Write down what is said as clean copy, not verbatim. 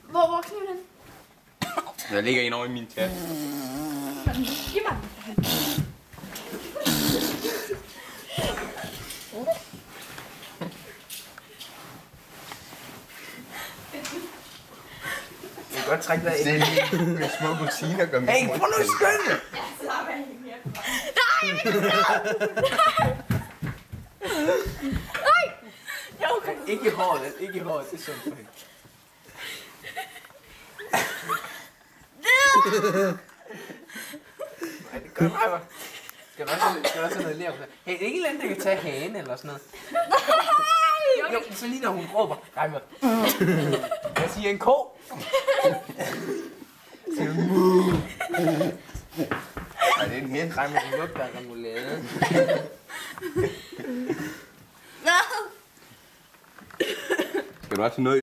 Hvor er kniven hen? Der ligger en over i min taske. Giv mig den. Jeg kan godt trække dig ind. Med små rutiner gør mig. Hey, prøv nu at skynde! Ikke i håret, ikke i håret, det er sundt for hende. Nej, det gør mig. Skal der også have noget ler på det? Hey, ikke et eller andet, der kan tage hagen eller sådan noget. Jo, så lige når hun råber. Nej, men. Jeg siger en ko. Siger du mu? Nej, det er en hende. Nej, men den lugter af remoulade. Skal du også have noget?